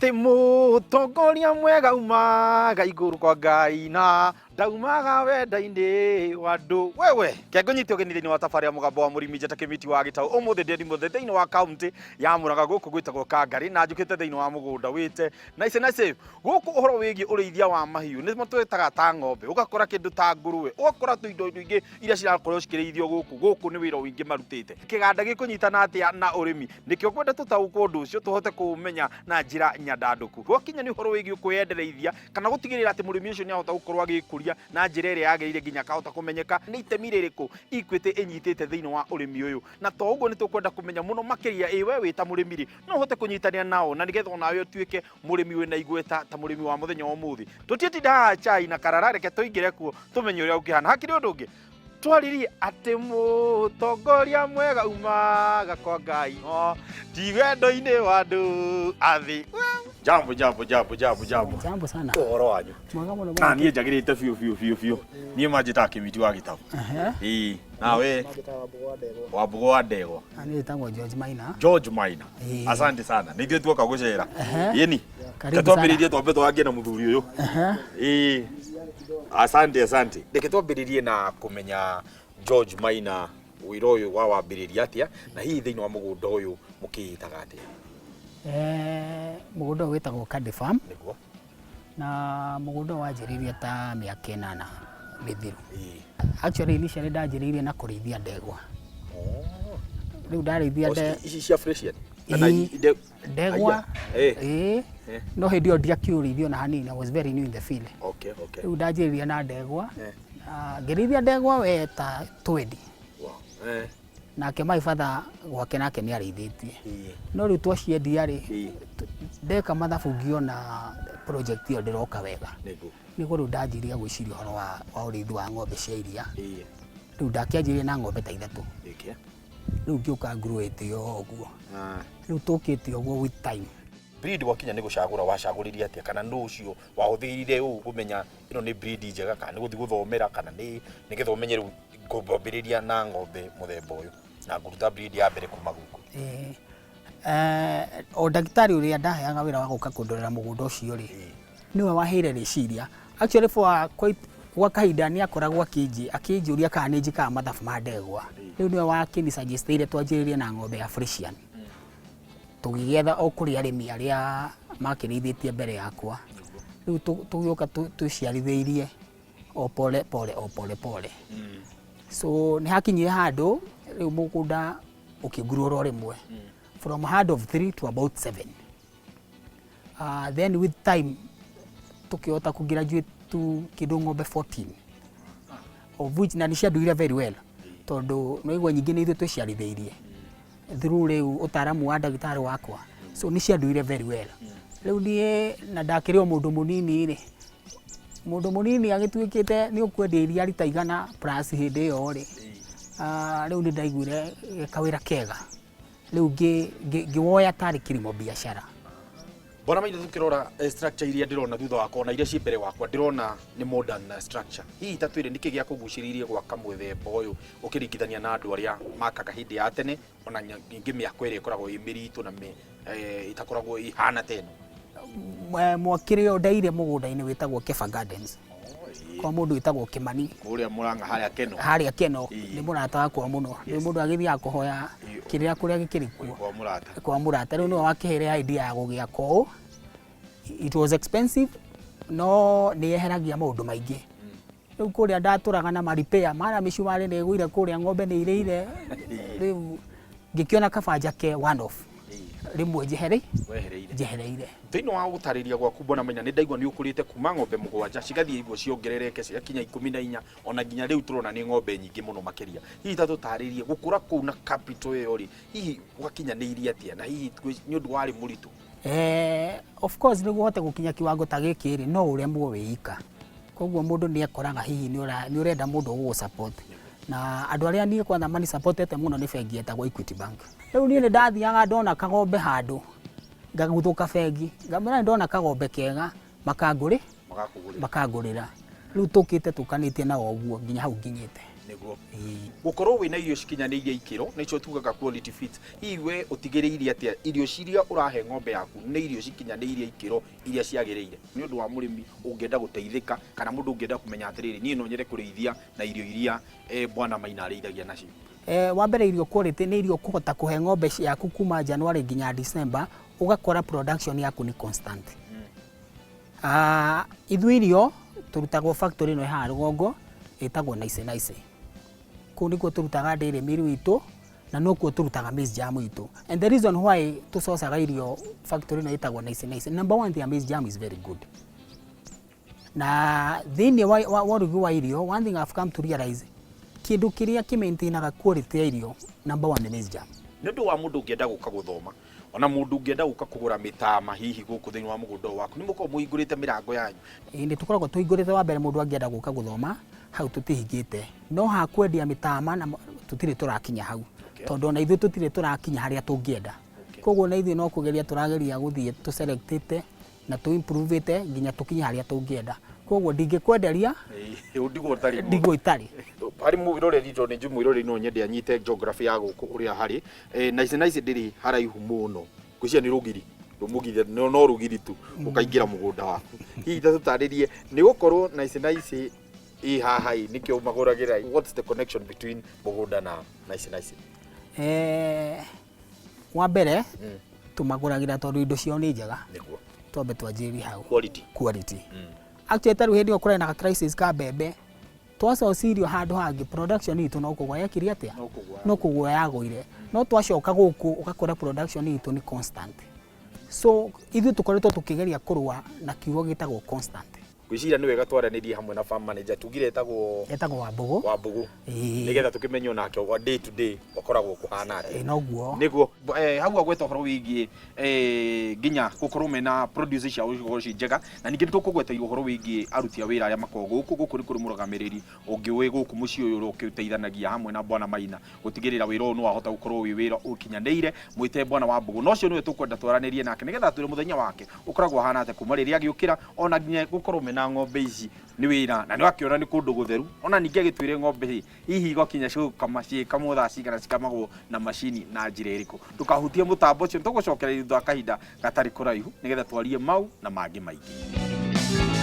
ati mutongoria mwega umaga iguru kwa Ngai na daumaga wenda-ini wa andu. Wewe kengo nyiti ũgeni-inĩ wa thabarĩ ya mũgambo wa mũrĩmi njata kĩmiti wa Gĩtaũ ũmũthĩ ndĩ mũthĩ thĩinĩ wa kaunti ya Mũrang'a gũkũ gwĩtagwo Kangarĩ na njũkĩte thĩinĩ wa mũgũnda wĩte naicĩ gũkũ ũhoro wĩgiĩ ũrĩithia wa mahiũ nĩ twĩtaga ta ng'ombe, ũgakora kĩndũ ta ngũrũwe, ũgakora tũindo ingĩ iria cirakorwo cikĩrĩithio gũkũ nĩ wĩra ũingĩ marutĩte. Kĩganda gĩkũnyitana atĩa na ũrĩmi, nĩkĩo kwenda tũtaũkwo ũndũ ũcio tũhote kũũmenya na njĩra nyandandũku. Gwakinya nĩ ũhoro wĩgiĩ kwĩyendereithia kana gũtigĩrĩra atĩ mũrĩmi ũcio nĩ ahota gũkorwo agĩkũria na njĩra ĩrĩa yagĩrĩire nginya akahota kũmenyeka nĩ itemi rĩrĩkũ Equity ĩnyitĩte thĩinĩ wa ũrĩmi ũyũ. Na to ũguo nĩ tũkwenda kũmenya mũno makĩria we wĩ ta mũrĩmi no ũhote kũnyitanĩra nao na nĩgetha onawe ũtuĩke mũrĩmi wĩna igweta ta mũrĩmi wa mũthenya wa ũmũthĩ. Tũtiĩtinda haha chai na karara, reke tũingĩre kuo tũmenye ũrĩa ũkĩhana. Hakĩrĩ ũndũ ũngĩ twaririe atĩ mũtongoria mwega umaga kwa Ngai ti wendo-inĩ wa andũ athĩ. Jambo Jambo sana. Ũhoro wanyu? Mwega mũno. Na niĩ njagĩrĩte biũ. Niĩ manjĩtaga Kĩmiti wa Gĩtaũ. Nawe? Wambũgũ wa Ndegwa. Niĩ njĩtagwo George Maina. George Maina. Asante sana. Nĩ ithuĩ tuoka gũcera. Yeni. Katwambĩrĩrie twambe twangie na mũthuri ũyũ. Asante. Reke twambĩrĩrie na kũmenya George Maina wĩra ũyũ wambĩrĩria atĩa na hihi thĩinĩ wa mũgũnda ũyũ mũkĩĩtaga atĩa? Mũgũnda ũyũ wĩtagwo Kadi Farm. Nĩguo. Na mũgũnda wanjĩrĩirie ta mĩaka 8 mĩthiru. Actually initially ndanjĩrĩirie na kũrĩithia ndegwa. Rĩu ndarĩithia ici cia Fresian. Ndegwa. No hĩndĩ ĩyo ndiakĩũrĩithio na hanini. I was very new in the field. Okay. Rĩu ndanjĩrĩirie na ndegwa. Ngĩrĩithia ndegwa we ta 20. Nake my father gwake nake nĩ arĩithĩtie. No rĩu twaciendia rĩ ndeka mathabu ngĩona project ĩyo ndĩroka wega. Nĩguo rĩu ndanjirie gwĩciria ũhoro wa ũrĩithi wa ng'ombe cia iria. Rĩu ndakĩanjirie na ng'ombe ta 3. Rĩu ngĩũka nguruĩte ũguo. Rĩu tũkĩte ũguo with time. Breed wakinya nĩ gũcagũra wacagũririe atĩa kana nũ ũcio wahũthĩrire ũũ kũmenya ĩno nĩ breed njega kana nĩ gũthiĩ gũthomera kana nĩgetha ũmenye rĩu ngũmbĩrĩria na ng'ombe mũthemba ũyũ na ngũruta breed ya mbere kuma gũkũ? O ndagĩtarĩ ũrĩa ndaheaga wĩra wa gũka kũndorera mũgũnda ũcio rĩ nĩwe waheire rĩciria. Actually gwa kahinda nĩ akoragwo akĩnjũria kana nĩ njĩkaga mathabu ma ndegwa. Rĩu nĩwe wakĩnisuggestire twanjĩrĩrie na ng'ombe ya Fresian. Tũgĩgetha o kũrĩ arĩmi arĩa makĩrĩithĩtie mbere yakwa. Rĩu tũgĩũka tũciarithĩirie o pole. So nĩ hakinyire handũ rĩu mũgũnda ũkĩngurũrwo rĩmwe from a herd of 3 to about 7. Then with time tukĩhota kũgraduate to kĩndũ ng'ombe 14 of which na nĩcianduire very well tondũ noigua nyingĩ nĩ ithuĩ twĩciarithĩirie through rĩu ũtaaramu wa ndagĩtarĩ wakwa, so nĩcianduire very well. Rĩu niĩ na ndakĩrĩ o mũndũ mũnini agĩtuĩkĩte nĩ ũkwendia iria rita 100 plus hĩndĩ ĩyo rĩ rĩu nĩ ndaiguire kawĩra kega rĩu ngĩwoya tarĩ kilimo biashara. Bwana Maina, tukĩrora structure iria ndĩrona thutha wakwa na iria ciĩ mbere wakwa ndĩrona nĩ modern structure. Hihi tatwĩre nĩkĩ gĩa kũgucĩrĩirie gwaka mũthemba ũyũ ũkĩringithania na andũ arĩa makaga hĩndĩ ya tene ona ningĩ mĩako ĩrĩa ĩkoragwo ĩ mĩritũ na ĩtakoragwo ihana ta ĩno? Mwakĩrĩ o ndaire mũgũnda-inĩ wĩtagwo Kefa Gardens kwa mũndũ wĩtagwo Kĩmani kũrĩa Mũrang'a harĩa Keno nĩ mũrata wakwa mũno. Nĩ mũndũ agĩthiaga kũhoya kĩrĩa kũrĩa gĩkĩrĩ kuo kwa mũrata. Rĩu nĩwe wakĩheire idea ya gũgĩaka ũũ. It was expensive no nĩ yeheragia maũndũ maingĩ. Rĩu kũrĩa ndatũraga na repair mara mĩcumarĩ nĩ ĩgũire kũrĩa ng'ombe nĩ irĩire. Rĩu ngĩkĩona kaba njake one off rĩmwe njehereire. Thĩinĩ wa gũtarĩria gwaku Bwana Maina nĩ ndaigua nĩ ũkũrĩte kuma ng'ombe 7 cigathiĩ igũo ciongerereke cigakinya 14 ona nginya rĩu tũrona nĩ ng'ombe nyingĩ mũno makĩria. Hihi ta tũtarĩrie gũkũra kũu na capital ĩyo rĩ hihi gwakinyanĩirie atĩa na hihi nĩ ũndũ warĩ mũritũ? Of course nĩguo ũhote gũkinya kiwango ta gĩkĩ rĩ no ũremwo wĩika. Koguo mũndũ nĩ ekoraga hihi nĩ ũrenda mũndũ ũgũ support. Na andũ arĩa niĩ kwanza mani supportete mũno nĩ bengi yetagwo Equity Bank. Rĩu niĩ nĩ ndathiaga ndona kagombe handũ ngaguthũka bengi ngamera ndona kagombe kega makangũrĩra. Rĩu tũkĩte tũkanĩtie na ũguo nginya hau nginyĩte. niguo gukorwo wina irio cikinyanĩirie ikĩro nicio tugaga quality fit. Hihi we ũtigĩrĩire atĩa irio ciria ũrahe ng'ombe yaku nĩ irio cikinyanĩirie ikĩro iria ciagĩrĩire nĩ ũndũ wa mũrĩmi ũngĩenda gũteithĩka kana mũndũ ũngĩenda kũmenya atĩrĩrĩ niĩ no nyende kũrĩithia na irio iria Bwana Maina arĩithagia nacio? Wa mbere irio quality nĩ irio kũhota kũhe ng'ombe ciaku kuma January nginya December ugakora production yaku ni constant. Ithuĩ irio turutagwo factory ĩno haha rũgongo ĩtagwo Nice. Kũu nĩkuo turutaga dairy meal witũ na nokuo turutaga maize jam witũ. And the reason why tucocaga irio factory ĩno ĩtagwo Nice, number one, their maize jam is very good. Na thĩinĩ wa ũrugi wa irio, one thing I've come to realize, kĩndũ kĩrĩa kĩ-maintainaga quality ya irio, number one, nĩ maize jam. Nĩ ũndũ wa mũndũ ũngĩenda gũka gũthoma ona mũndũ ũngĩenda gũka kũgũra mĩtama hihi gũkũ thĩinĩ wa mũgũnda waku nĩ mũkoragwo mũhingũrĩte mĩrango yanyu? Nĩ tũkoragwo tũhingũrĩte. Wa mbere mũndũ angĩenda gũka gũthoma hau tũtihingĩte, no ha kwendia mĩtama na tũtirĩ tũrakinya hau, tondũ ona ithuĩ tũtirĩ tũrakinya harĩa tũngĩenda. Koguo na ithuĩ no kũgeria tũrageria gũthiĩ tũ-selectĩte na tũ-improve-ĩte nginya tũkinye harĩa tũngĩenda. Koguo ndingĩkwenderia ndigwo itarĩ. Harĩ mwĩroreri tondũ nĩ njũ mwĩroreri no nyende anyite geography ya gũkũ ũrĩa harĩ Nice ndĩrĩ haraihu mũno, ngwĩciria nĩ rũgiri rũmũgire no rũgiri tu ũkaingĩra mũgũnda waku. Hihi tũtarĩrie nĩ gũkorwo Nice ĩ haha nĩkĩo magũragĩra. What's the connection between mũgũnda na Nice? Wa mbere tumagũragĩra tondũ indo ciao nĩ njega. Nĩguo Twambe twanjĩrie hau quality. Actually tarĩu hĩndĩ ĩyo kũrarĩ na crisis ka mbembe, twacoca irio handũ hangĩ production itũ no kũgwa yakĩria atĩa? No kũgwa yagũire. No twacoka gũkũ ũgakora production itũ ni constant. So ithuĩ tũkoretwo tũkĩgeria kũrũa na kiugo gĩtagwo constant. Gwĩciria nĩ wega twaranĩrie hamwe na farm manager tugire etagwo Wambũgũ nĩgetha tũkĩmenye onake wa day to day ũkoragwo kũhana atĩa. Noguo nĩguo hau agweta ũhoro wĩgiĩ nginya gũkorwo mena produce cia gũkorwo ci njega, na ningĩ tũkũgweta ũhoro wĩgiĩ aruti a wĩra arĩa makoragwo gũkũ nĩ kũrĩ mũrũgamĩrĩri ũngĩũĩ gũkũ mũciĩ ũyũ ũkĩteithanagia hamwe na Bwana Maina gũtigĩrĩra wĩra ũyũ nĩ wahota gũkorwo wĩ wĩra ũkinyanĩire. Mwĩte Bwana Wambũgũ no cio nĩwe tũkwenda twaranĩrie nake nĩgetha twĩre mũthenya wake ũkoragwo hana atĩa kuma rĩrĩa agĩũkĩra ona nginya gũkorwo mena ng'ombe ici nĩ wĩra na nĩ wakĩona nĩ kũndũ gũtheru, ona ningĩ agĩtwĩre ng'ombe hihi igakinya cikamwo thaa cigana cikamagwo na macini na njĩra ĩrĩkũ. Ndũkahutie mũtambo ũcio, tũgũcokereria thutha wa kahinda gatarĩ kũraihu nĩgetha twarie mau na mangĩ maingĩ.